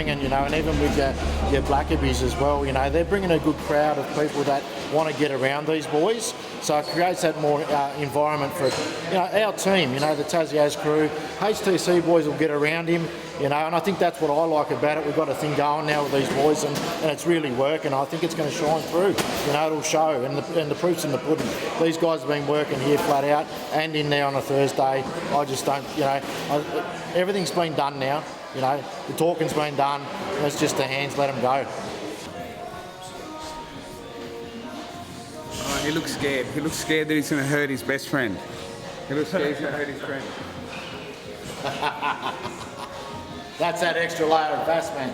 bringing, you know, and even with your Blackabies as well, you know, they're bringing a good crowd of people that want to get around these boys. So it creates that more environment for, you know, our team, you know, the TAS crew. HTC boys will get around him, you know, and I think that's what I like about it. We've got a thing going now with these boys, and it's really working. I think it's going to shine through. You know, it'll show, and the proof's in the pudding. These guys have been working here flat out and in there on a Thursday. I just don't, you know, everything's been done now. You know, the talking's been done. It's just the hands, let them go. Oh, he looks scared. He looks scared that he's going to hurt his best friend. He looks scared he's going to hurt his friend. That's that extra layer of bass, man.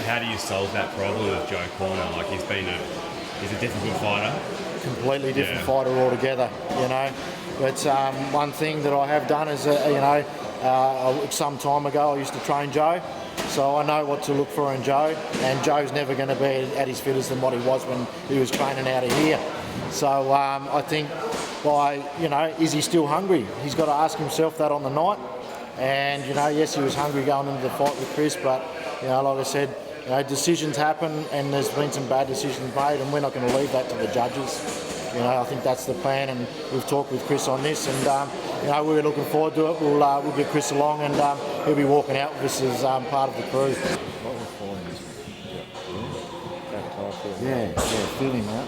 How do you solve that problem with Joe Corner? Like, he's a difficult fighter. Completely different fighter altogether, you know. But one thing that I have done is, you know, some time ago I used to train Joe, so I know what to look for in Joe, and Joe's never going to be at his fittest than what he was when he was training out of here. So I think you know, is he still hungry? He's got to ask himself that on the night. And, you know, yes, he was hungry going into the fight with Chris, but, you know, like I said, you know, decisions happen, and there's been some bad decisions made, and we're not going to leave that to the judges. You know, I think that's the plan, and we've talked with Chris on this, and you know, we're looking forward to it. We'll get Chris along, and he'll be walking out with us as part of the crew. Yeah, feel him out.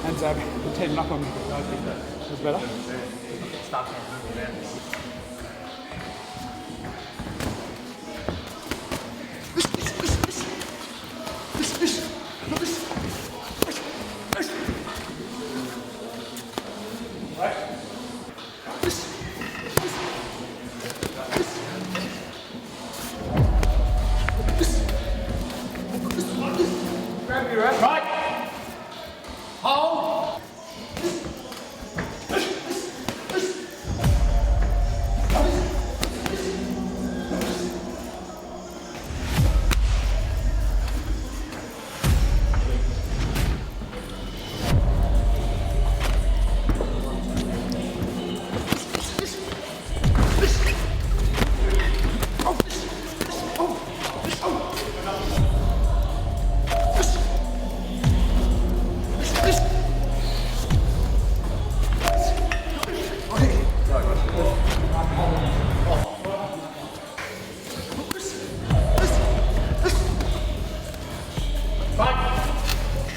And Sab, teaming up on me. Was better. Grab me, right? Hold.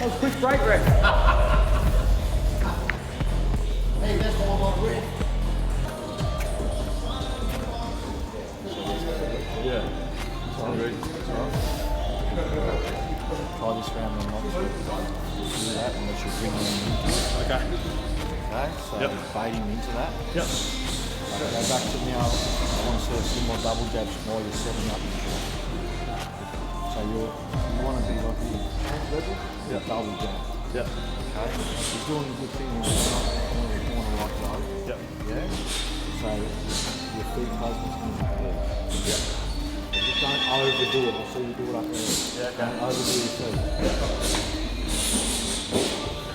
That was a quick break, ref. Hey, that's all on red. Yeah. Try this round and not do that unless you bring him into it. Okay. Okay, so bait him into that. Yep. Go back to now. I want to see a few more double jabs while you're setting up. So you want to be like the level, double jab. Yep. Okay. He's doing a good thing in the corner right though. Yep. Yeah. So your feet placement is good. Yep. Just don't overdo it. I'll see you do it up there. Yeah. Don't overdo your feet.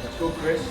Let's go, Chris.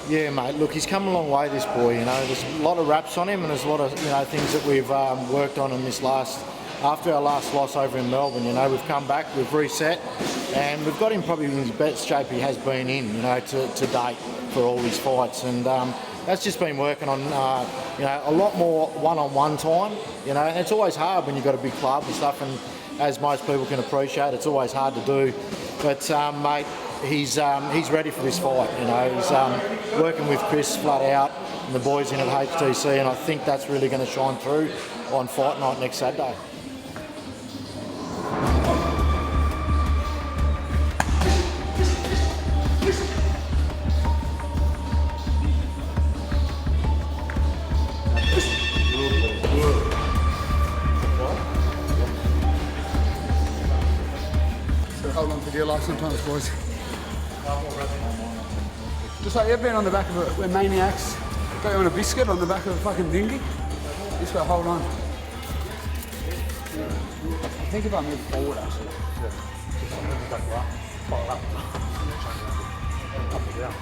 Yeah, mate. Look, he's come a long way, this boy. You know, there's a lot of raps on him, and there's a lot of things that we've worked on in this after our last loss over in Melbourne. You know, we've come back, we've reset, and we've got him probably in his best shape he has been in. You know, to date for all his fights, and that's just been working on a lot more one-on-one time. You know, and it's always hard when you've got a big club and stuff, and as most people can appreciate, it's always hard to do. But mate, he's ready for this fight. You know, he's working with Chris flat out and the boys in at HTC, and I think that's really going to shine through on fight night next Saturday. Hold on for dear life sometimes, boys. Just like you've been on the back of we're maniacs. Got you on a biscuit on the back of a fucking dinghy. Just gotta hold on. I think if I move forward, actually. Up and down.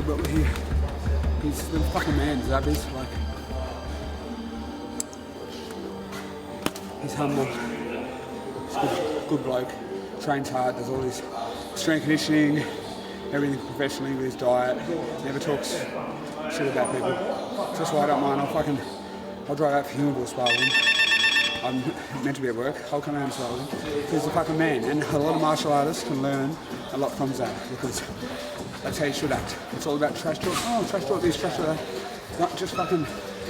But we're here. He's the fucking man, Zab is. Like, he's humble. He's a good bloke. Trains hard, does all his strength conditioning, everything professionally with his diet. Never talks shit about people. That's why I don't mind. I'll drive out for him and do a spar with him. I'm meant to be at work. I'll come out and spar with him. He's a fucking man, and a lot of martial artists can learn a lot from Zab because that's how you should act. It's all about trash talk. Oh, trash talk this, trash talk that. Not just fucking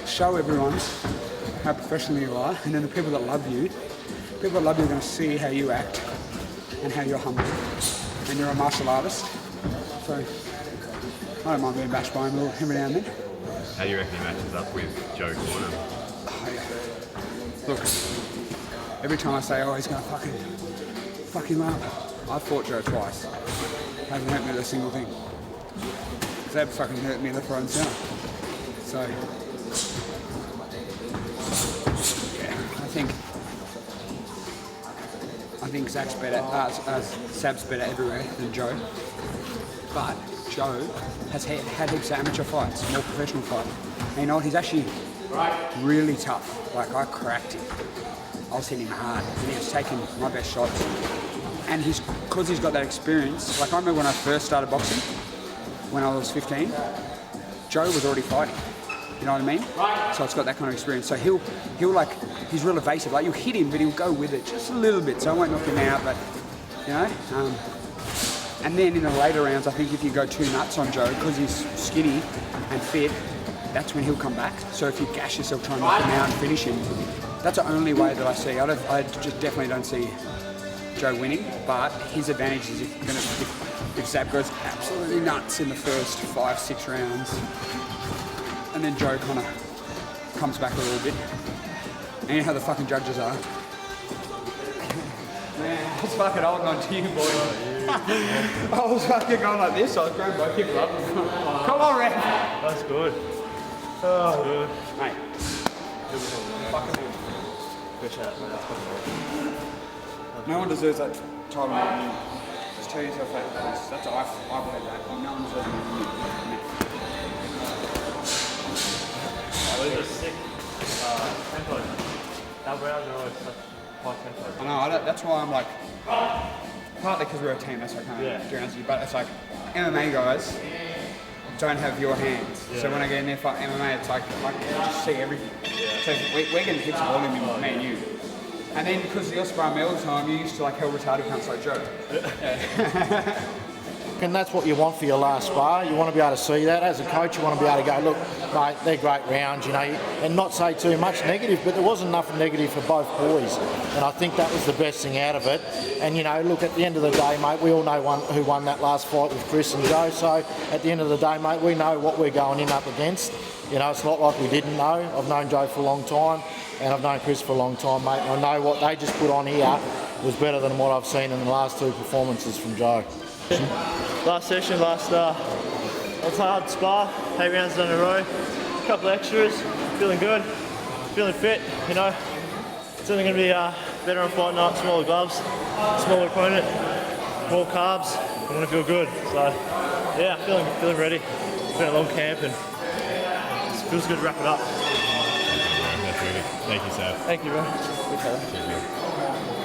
show everyone how professional you are, and then the people that love you are going to see how you act and how you're humble, and you're a martial artist. So I don't mind being bashed by him every now and then. How do you reckon he matches up with Joe Corner? Oh, yeah. Look, every time I say, oh, he's going to fuck him up, I've fought Joe twice. Hasn't hurt me with a single thing. Zab fucking hurt me left, right and centre. So, yeah, I think Zab's better everywhere than Joe. But Joe has had heaps of amateur fights, more professional fights. And you know what, he's actually really tough. Like, I cracked him. I was hitting him hard, and he was taking my best shots. And because he's got that experience, like I remember when I first started boxing, when I was 15, Joe was already fighting. You know what I mean? So it's got that kind of experience. So he'll like, he's real evasive. Like, you'll hit him, but he'll go with it just a little bit. So I won't knock him out, but, you know. And then in the later rounds, I think if you go too nuts on Joe, because he's skinny and fit, that's when he'll come back. So if you gash yourself trying to knock him out and finish him, that's the only way that I see. I just definitely don't see Joe winning, but his advantage is if Sab goes absolutely nuts in the first 5-6 rounds, and then Joe kind of comes back a little bit. And you know how the fucking judges are. Man, I was fucking holding on to you, boy. I was fucking going like this, I was grabbing both people up. Come on, ref. That's good. Oh, good. Mate. Fucking Good shot, man. That's fucking no one deserves that title more than you. Just tell yourself that. That's I believe that. No one deserves it more than you. What is it? Sick. Tempo. Our rounds are always such high tempo. I know, that's why I'm like, partly because we're a team, that's why I can't do rounds with you, but it's like, MMA guys don't have your hands. Yeah. So when I get in there for MMA, it's like, I can just see everything. Yeah. So we're getting hits all in me and you. And then because you're sparring me all the time, you're used to like hell retarded cunts like Joe. Yeah. And that's what you want for your last spar. You want to be able to see that. As a coach, you want to be able to go, look, mate, they're great rounds, you know, and not say too much negative, but there wasn't enough negative for both boys. And I think that was the best thing out of it. And, you know, look, at the end of the day, mate, we all know who won that last fight with Chris and Joe. So at the end of the day, mate, we know what we're going in up against. You know, it's not like we didn't know. I've known Joe for a long time, and I've known Chris for a long time, mate. And I know what they just put on here was better than what I've seen in the last 2 performances from Joe. Last session, last hard spar, 8 rounds down a row, a couple extras, feeling good, feeling fit, you know. It's only going to be better on fight night, smaller gloves, smaller opponent, more carbs, I want to feel good. So yeah, feeling ready. It's been a long camp and it feels good to wrap it up. That's really good. Thank you, Sab. Thank you, bro. Cheers, man.